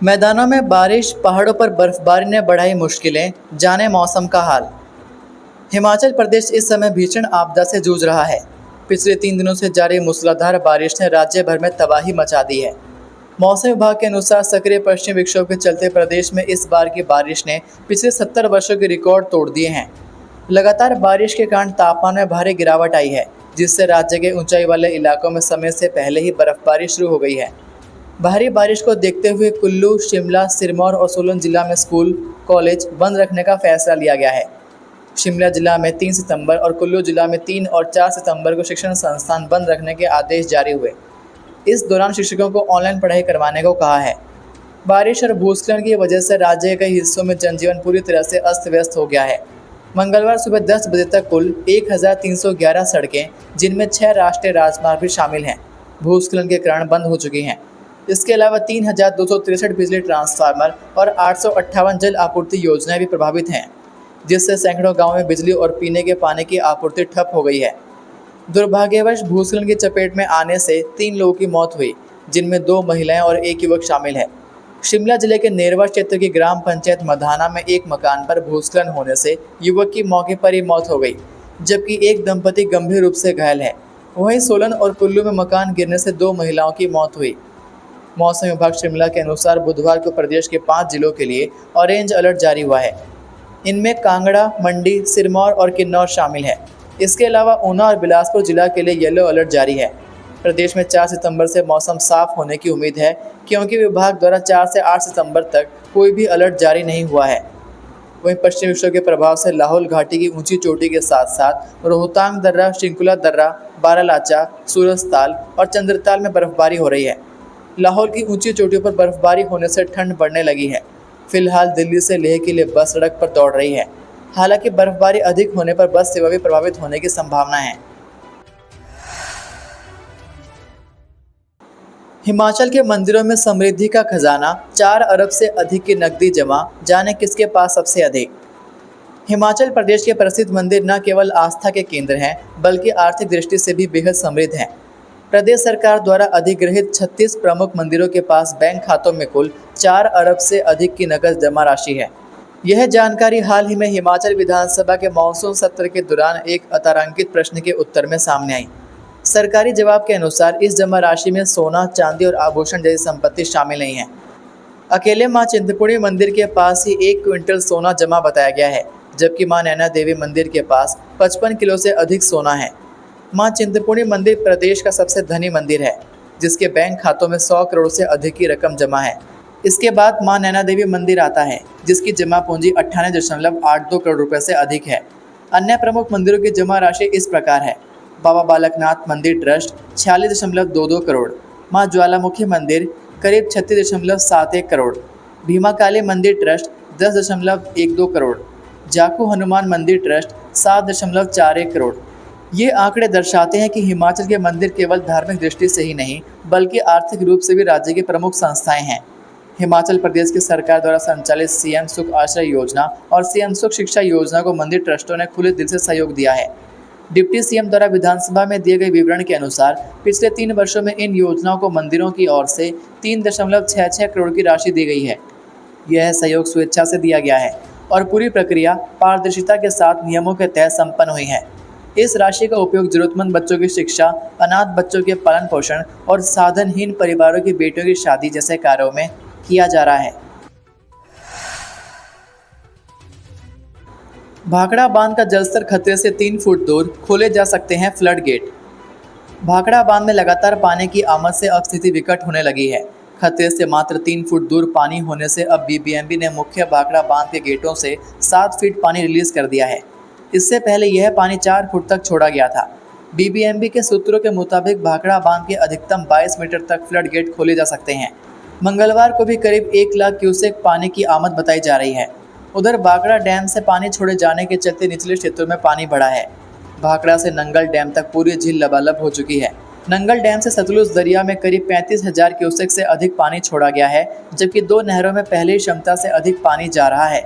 मैदानों में बारिश, पहाड़ों पर बर्फबारी ने बढ़ाई मुश्किलें, जाने मौसम का हाल। हिमाचल प्रदेश इस समय भीषण आपदा से जूझ रहा है। पिछले 3 दिनों से जारी मूसलाधार बारिश ने राज्य भर में तबाही मचा दी है। मौसम विभाग के अनुसार सक्रिय पश्चिमी विक्षोभ के चलते प्रदेश में इस बार की बारिश ने पिछले 70 वर्षों के रिकॉर्ड तोड़ दिए हैं। लगातार बारिश के कारण तापमान में भारी गिरावट आई है, जिससे राज्य के ऊंचाई वाले इलाकों में समय से पहले ही बर्फबारी शुरू हो गई है। भारी बारिश को देखते हुए कुल्लू, शिमला, सिरमौर और सोलन जिला में स्कूल, कॉलेज बंद रखने का फैसला लिया गया है। शिमला जिला में 3 सितंबर और कुल्लू जिला में 3 और 4 सितंबर को शिक्षण संस्थान बंद रखने के आदेश जारी हुए। इस दौरान शिक्षकों को ऑनलाइन पढ़ाई करवाने को कहा है। बारिश और भूस्खलन की वजह से राज्य के कई हिस्सों में जनजीवन पूरी तरह से अस्त व्यस्त हो गया है। मंगलवार सुबह 10 बजे तक कुल 1311 सड़कें, जिनमें 6 राष्ट्रीय राजमार्ग भी शामिल हैं, भूस्खलन के कारण बंद हो चुकी हैं। इसके अलावा 3263 बिजली ट्रांसफार्मर और 858 जल आपूर्ति योजनाएं भी प्रभावित हैं, जिससे सैकड़ों गांवों में बिजली और पीने के पानी की आपूर्ति ठप हो गई है। दुर्भाग्यवश भूस्खलन की चपेट में आने से 3 लोगों की मौत हुई, जिनमें 2 महिलाएं और 1 युवक शामिल है। शिमला जिले के नेरवा क्षेत्र की ग्राम पंचायत मधाना में एक मकान पर भूस्खलन होने से युवक की मौके पर ही मौत हो गई, जबकि एक दंपति गंभीर रूप से घायल है। वहीं सोलन और कुल्लू में मकान गिरने से 2 महिलाओं की मौत हुई। मौसम विभाग शिमला के अनुसार बुधवार को प्रदेश के 5 जिलों के लिए ऑरेंज अलर्ट जारी हुआ है। इनमें कांगड़ा, मंडी, सिरमौर और किन्नौर शामिल है। इसके अलावा ऊना और बिलासपुर जिला के लिए येलो अलर्ट जारी है। प्रदेश में 4 सितंबर से मौसम साफ होने की उम्मीद है, क्योंकि विभाग द्वारा 4 से 8 सितंबर तक कोई भी अलर्ट जारी नहीं हुआ है। वहीं पश्चिमी विक्षोभ के प्रभाव से लाहौल घाटी की ऊंची चोटी के साथ साथ रोहतांग दर्रा, शिंकुला दर्रा, बारालाचा, सूरजताल और चंद्रताल में बर्फबारी हो रही है। लाहौल की ऊंची चोटियों पर बर्फबारी होने से ठंड बढ़ने लगी है। फिलहाल दिल्ली से लेह के लिए बस सड़क पर दौड़ रही है। हालांकि बर्फबारी अधिक होने पर बस सेवा भी प्रभावित होने की संभावना है। हिमाचल के मंदिरों में समृद्धि का खजाना, 4 अरब से अधिक की नकदी जमा, जाने किसके पास सबसे अधिक। हिमाचल प्रदेश के प्रसिद्ध मंदिर न केवल आस्था के केंद्र हैं, बल्कि आर्थिक दृष्टि से भी बेहद समृद्ध हैं। प्रदेश सरकार द्वारा अधिग्रहित 36 प्रमुख मंदिरों के पास बैंक खातों में कुल 4 अरब से अधिक की नकद जमा राशि है। यह जानकारी हाल ही में हिमाचल विधानसभा के मानसून सत्र के दौरान एक अतारांकित प्रश्न के उत्तर में सामने आई। सरकारी जवाब के अनुसार इस जमा राशि में सोना, चांदी और आभूषण जैसी संपत्ति शामिल नहीं है। अकेले मां चिंतपूर्णी मंदिर के पास ही 1 क्विंटल सोना जमा बताया गया है, जबकि मां नैना देवी मंदिर के पास 55 किलो से अधिक सोना है। मां चिंतपूर्णी मंदिर प्रदेश का सबसे धनी मंदिर है, जिसके बैंक खातों में 100 करोड़ से अधिक की रकम जमा है। इसके बाद मां नैना देवी मंदिर आता है, जिसकी जमा पूंजी 98.82 करोड़ रुपए से अधिक है। अन्य प्रमुख मंदिरों की जमा राशि इस प्रकार है: बाबा बालकनाथ मंदिर ट्रस्ट 46.22 करोड़, मां ज्वालामुखी मंदिर करीब 36.71 करोड़, भीमा काली मंदिर ट्रस्ट 10.12 करोड़, जाखू हनुमान मंदिर ट्रस्ट 7.41 करोड़। ये आंकड़े दर्शाते हैं कि हिमाचल के मंदिर केवल धार्मिक दृष्टि से ही नहीं, बल्कि आर्थिक रूप से भी राज्य की प्रमुख संस्थाएं हैं। हिमाचल प्रदेश की सरकार द्वारा संचालित सीएम सुख आश्रय योजना और सीएम सुख शिक्षा योजना को मंदिर ट्रस्टों ने खुले दिल से सहयोग दिया है। डिप्टी सीएम द्वारा विधानसभा में दिए गए विवरण के अनुसार पिछले 3 वर्षों में इन योजनाओं को मंदिरों की ओर से 3.66 करोड़ की राशि दी गई है। यह सहयोग स्वेच्छा से दिया गया है और पूरी प्रक्रिया पारदर्शिता के साथ नियमों के तहत संपन्न हुई है। इस राशि का उपयोग जरूरतमंद बच्चों की शिक्षा, अनाथ बच्चों के पालन पोषण और साधनहीन परिवारों की बेटियों की शादी जैसे कार्यों में किया जा रहा है। भाखड़ा बांध का जलस्तर खतरे से 3 फुट दूर, खोले जा सकते हैं फ्लड गेट। भाखड़ा बांध में लगातार पानी की आमद से अब स्थिति विकट होने लगी है। खतरे से मात्र 3 फुट दूर पानी होने से अब बीबीएमबी ने मुख्य भाखड़ा बांध के गेटों से 7 फीट पानी रिलीज कर दिया है। इससे पहले यह पानी 4 फुट तक छोड़ा गया था। बीबीएमबी के सूत्रों के मुताबिक भाखड़ा बांध के अधिकतम 22 मीटर तक फ्लड गेट खोले जा सकते हैं। मंगलवार को भी करीब 1 लाख क्यूसेक पानी की आमद बताई जा रही है। उधर भाखड़ा डैम से पानी छोड़े जाने के चलते निचले क्षेत्रों में पानी बढ़ा है। भाखड़ा से नंगल डैम तक पूरी झील लबालब हो चुकी है। नंगल डैम से सतलुज दरिया में करीब 35,000 क्यूसेक से अधिक पानी छोड़ा गया है, जबकि 2 नहरों में पहले ही क्षमता से अधिक पानी जा रहा है।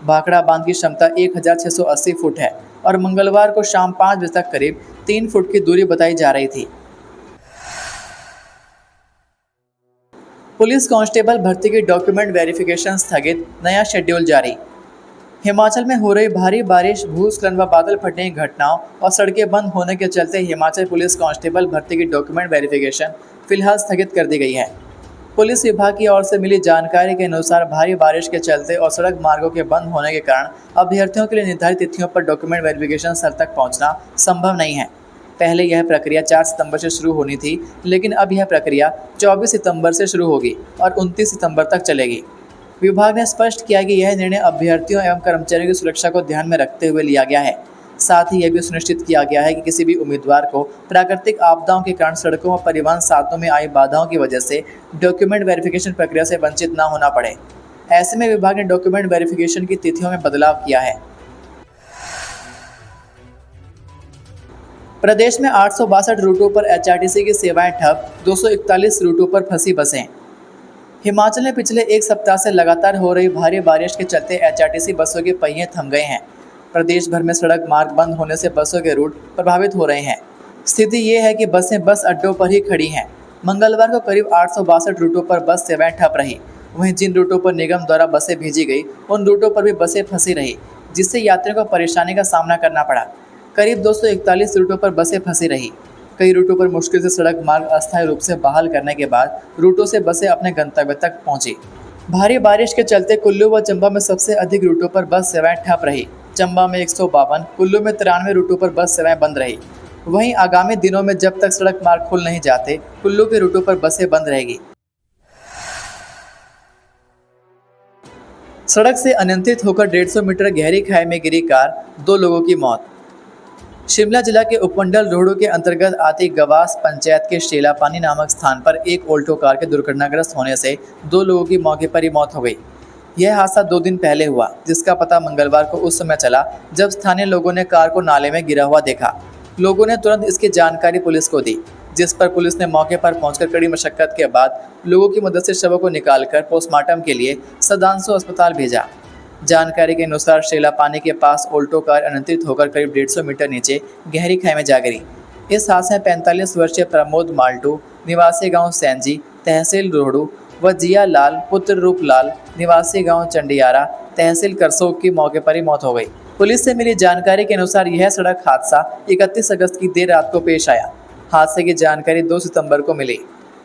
भाखड़ा बांध की क्षमता 1680 फुट है और मंगलवार को शाम 5 बजे तक करीब 3 फुट की दूरी बताई जा रही थी। पुलिस कांस्टेबल भर्ती की डॉक्यूमेंट वेरिफिकेशन स्थगित, नया शेड्यूल जारी। हिमाचल में हो रही भारी बारिश, भूस्खलन व बादल फटने की घटनाओं और सड़कें बंद होने के चलते हिमाचल पुलिस कांस्टेबल भर्ती की डॉक्यूमेंट वेरिफिकेशन फिलहाल स्थगित कर दी गई है। पुलिस विभाग की ओर से मिली जानकारी के अनुसार भारी बारिश के चलते और सड़क मार्गों के बंद होने के कारण अभ्यर्थियों के लिए निर्धारित तिथियों पर डॉक्यूमेंट वेरिफिकेशन स्थल तक पहुंचना संभव नहीं है। पहले यह प्रक्रिया 4 सितंबर से शुरू होनी थी, लेकिन अब यह प्रक्रिया 24 सितंबर से शुरू होगी और 29 सितंबर तक चलेगी। विभाग ने स्पष्ट किया कि यह निर्णय अभ्यर्थियों एवं कर्मचारियों की सुरक्षा को ध्यान में रखते हुए लिया गया है। साथ ही यह भी सुनिश्चित किया गया है कि किसी भी उम्मीदवार को प्राकृतिक आपदाओं के कारण सड़कों और परिवहन साधनों में आई बाधाओं की वजह से डॉक्यूमेंट वेरिफिकेशन प्रक्रिया से वंचित न होना पड़े। ऐसे में विभाग ने डॉक्यूमेंट वेरिफिकेशन की तिथियों में बदलाव किया है। प्रदेश में 862 रूटों पर एचआरटीसी की सेवाएं ठप, 241 रूटों पर फंसी बसें। हिमाचल में पिछले एक सप्ताह से लगातार हो रही भारी बारिश के चलते एचआरटीसी बसों के पहिए थम गए हैं। प्रदेश भर में सड़क मार्ग बंद होने से बसों के रूट प्रभावित हो रहे हैं। स्थिति ये है कि बसें बस अड्डों पर ही खड़ी हैं। मंगलवार को करीब 862 रूटों पर बस सेवाएं ठप रही। वहीं जिन रूटों पर निगम द्वारा बसें भेजी गई, उन रूटों पर भी बसें फंसी रही, जिससे यात्रियों को परेशानी का सामना करना पड़ा। करीब 241 रूटों पर बसें फंसी रही। कई रूटों पर मुश्किल से सड़क मार्ग अस्थायी रूप से बहाल करने के बाद रूटों से बसें अपने गंतव्य तक पहुंची। भारी बारिश के चलते कुल्लू व चंबा में सबसे अधिक रूटों पर बस सेवाएं ठप रही। चंबा में 152, कुल्लू में 93 रूटों पर बस सेवाएं बंद रही। वहीं आगामी दिनों में जब तक सड़क मार्ग खुल नहीं जाते, कुल्लू के रूटों पर बसें बंद रहेगी। सड़क से अनियंत्रित होकर 150 मीटर गहरी खाई में गिरी कार, 2 लोगों की मौत। शिमला जिला के उपमंडल रोहड़ू के अंतर्गत आती गवास पंचायत के शेलापानी नामक स्थान पर एक ऑल्टो कार के दुर्घटनाग्रस्त होने से 2 लोगों की मौके पर ही मौत हो गई। यह हादसा 2 दिन पहले हुआ, जिसका पता मंगलवार को उस समय चला जब स्थानीय लोगों ने कार को नाले में गिरा हुआ देखा। लोगों ने तुरंत इसकी जानकारी पुलिस को दी, जिस पर पुलिस ने मौके पर पहुंचकर कड़ी मशक्कत के बाद लोगों की मदद से शवों को निकालकर पोस्टमार्टम के लिए सदांसु अस्पताल भेजा। जानकारी के अनुसार शेलापानी के पास ऑल्टो कार अनियंत्रित होकर करीब 150 मीटर नीचे गहरी खाई में जा गिरी। इस हादसे में 45 वर्षीय प्रमोद माल्टू निवासी गांव सैंजी तहसील रोहड़ू व जिया लाल पुत्र रूप लाल निवासी गांव चंडियारा तहसील करसोग की मौके पर ही मौत हो गई। पुलिस से मिली जानकारी के अनुसार यह सड़क हादसा 31 अगस्त की देर रात को पेश आया। हादसे की जानकारी 2 सितंबर को मिली।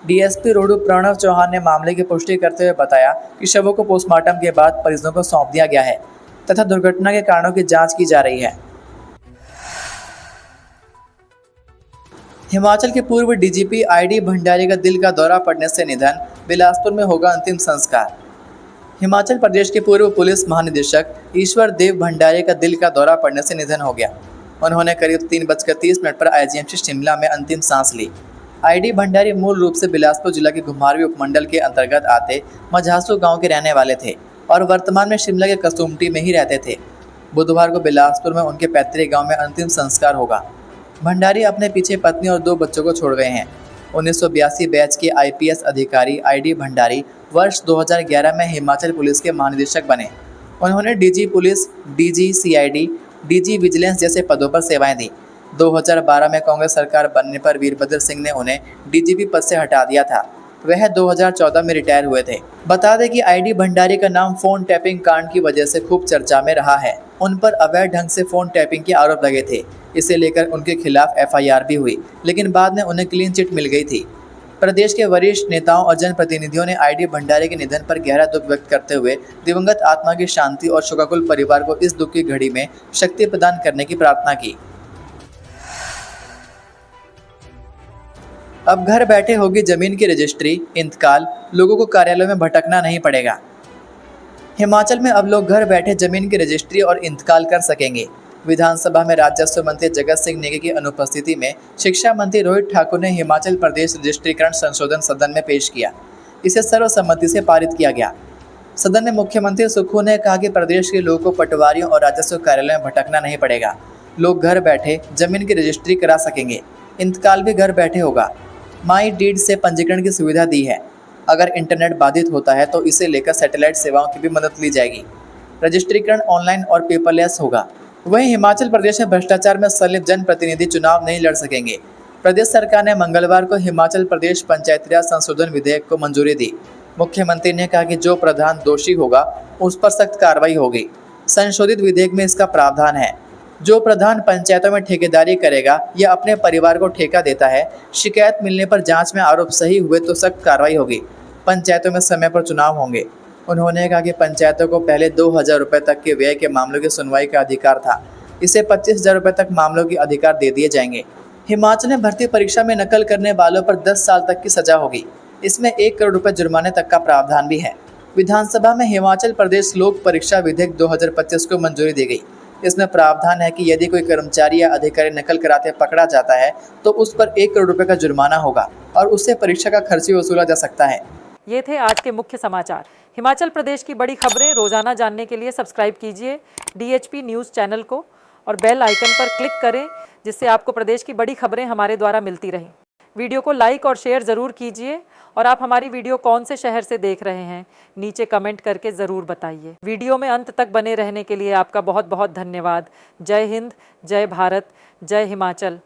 डीएसपी रोहड़ू प्रणव चौहान ने मामले की पुष्टि करते हुए बताया कि शवों को पोस्टमार्टम के बाद परिजनों को सौंप दिया गया है तथा दुर्घटना के कारणों की जांच की जा रही है। हिमाचल के पूर्व डीजीपी आईडी भंडारी का दिल का दौरा पड़ने से निधन, बिलासपुर में होगा अंतिम संस्कार। हिमाचल प्रदेश के पूर्व पुलिस महानिदेशक ईश्वर देव भंडारी का दिल का दौरा पड़ने से निधन हो गया। उन्होंने करीब 3:30 पर आईजीएमसी शिमला में अंतिम सांस ली। आईडी भंडारी मूल रूप से बिलासपुर जिला के घुमारवीं उपमंडल के अंतर्गत आते मझासू गांव के रहने वाले थे और वर्तमान में शिमला के कसुमटी में ही रहते थे। बुधवार को बिलासपुर में उनके पैतृक गांव में अंतिम संस्कार होगा। भंडारी अपने पीछे पत्नी और 2 बच्चों को छोड़ गए हैं। 1982 बैच के आईपीएस अधिकारी आईडी भंडारी वर्ष 2011 में हिमाचल पुलिस के महानिदेशक बने। उन्होंने DG police, DG CID, DG vigilance जैसे पदों पर सेवाएं दी। 2012 में कांग्रेस सरकार बनने पर वीरभद्र सिंह ने उन्हें डीजीपी पद से हटा दिया था। वह 2014 में रिटायर हुए थे। बता दें कि आईडी भंडारी का नाम फोन टैपिंग कांड की वजह से खूब चर्चा में रहा है। उन पर अवैध ढंग से फोन टैपिंग के आरोप लगे थे। इसे लेकर उनके खिलाफ एफआईआर भी हुई, लेकिन बाद में उन्हें क्लीन चिट मिल गई थी। प्रदेश के वरिष्ठ नेताओं और जनप्रतिनिधियों ने आईडी भंडारी के निधन पर गहरा दुख व्यक्त करते हुए दिवंगत आत्मा की शांति और शोकाकुल परिवार को इस दुख की घड़ी में शक्ति प्रदान करने की प्रार्थना की। अब घर बैठे होगी जमीन की रजिस्ट्री, इंतकाल, लोगों को कार्यालयों में भटकना नहीं पड़ेगा। हिमाचल में अब लोग घर बैठे जमीन की रजिस्ट्री और इंतकाल कर सकेंगे। विधानसभा में राजस्व मंत्री जगत सिंह नेगी की अनुपस्थिति में शिक्षा मंत्री रोहित ठाकुर ने हिमाचल प्रदेश रजिस्ट्रीकरण संशोधन सदन में पेश किया। इसे सर्वसम्मति से पारित किया गया। सदन में मुख्यमंत्री सुक्खू ने कहा कि प्रदेश के लोगों को पटवारियों और राजस्व कार्यालय में भटकना नहीं पड़ेगा। लोग घर बैठे जमीन की रजिस्ट्री करा सकेंगे। इंतकाल भी घर बैठे होगा। माई डीड से पंजीकरण की सुविधा दी है। अगर इंटरनेट बाधित होता है तो इसे लेकर सैटेलाइट सेवाओं की भी मदद ली जाएगी। रजिस्ट्रीकरण ऑनलाइन और पेपरलेस होगा। वहीं हिमाचल प्रदेश में भ्रष्टाचार में संलिप्त जनप्रतिनिधि चुनाव नहीं लड़ सकेंगे। प्रदेश सरकार ने मंगलवार को हिमाचल प्रदेश पंचायती राज संशोधन विधेयक को मंजूरी दी। मुख्यमंत्री ने कहा कि जो प्रधान दोषी होगा उस पर सख्त कार्रवाई होगी। संशोधित विधेयक में इसका प्रावधान है। जो प्रधान पंचायतों में ठेकेदारी करेगा या अपने परिवार को ठेका देता है, शिकायत मिलने पर जांच में आरोप सही हुए तो सख्त कार्रवाई होगी। पंचायतों में समय पर चुनाव होंगे। उन्होंने कहा कि पंचायतों को पहले 2,000 रुपये तक के व्यय के मामलों की सुनवाई का अधिकार था, इसे 25,000 रुपये तक मामलों के अधिकार दे दिए जाएंगे। हिमाचल में भर्ती परीक्षा में नकल करने वालों पर 10 साल तक की सजा होगी। इसमें 1 करोड़ रुपए जुर्माने तक का प्रावधान भी है। विधानसभा में हिमाचल प्रदेश लोक परीक्षा विधेयक 2025 को मंजूरी दी गई। इसमें प्रावधान है कि यदि कोई कर्मचारी या अधिकारी नकल कराते पकड़ा जाता है तो उस पर 1 करोड़ रुपए का जुर्माना होगा और उससे परीक्षा का खर्च भी वसूला जा सकता है। ये थे आज के मुख्य समाचार। हिमाचल प्रदेश की बड़ी खबरें रोजाना जानने के लिए सब्सक्राइब कीजिए DHP न्यूज़ चैनल को और बेल आइकन पर क्लिक करें, जिससे आपको प्रदेश की बड़ी खबरें हमारे द्वारा मिलती रहें। वीडियो को लाइक और शेयर ज़रूर कीजिए और आप हमारी वीडियो कौन से शहर से देख रहे हैं नीचे कमेंट करके ज़रूर बताइए। वीडियो में अंत तक बने रहने के लिए आपका बहुत बहुत धन्यवाद। जय हिंद, जय भारत, जय हिमाचल।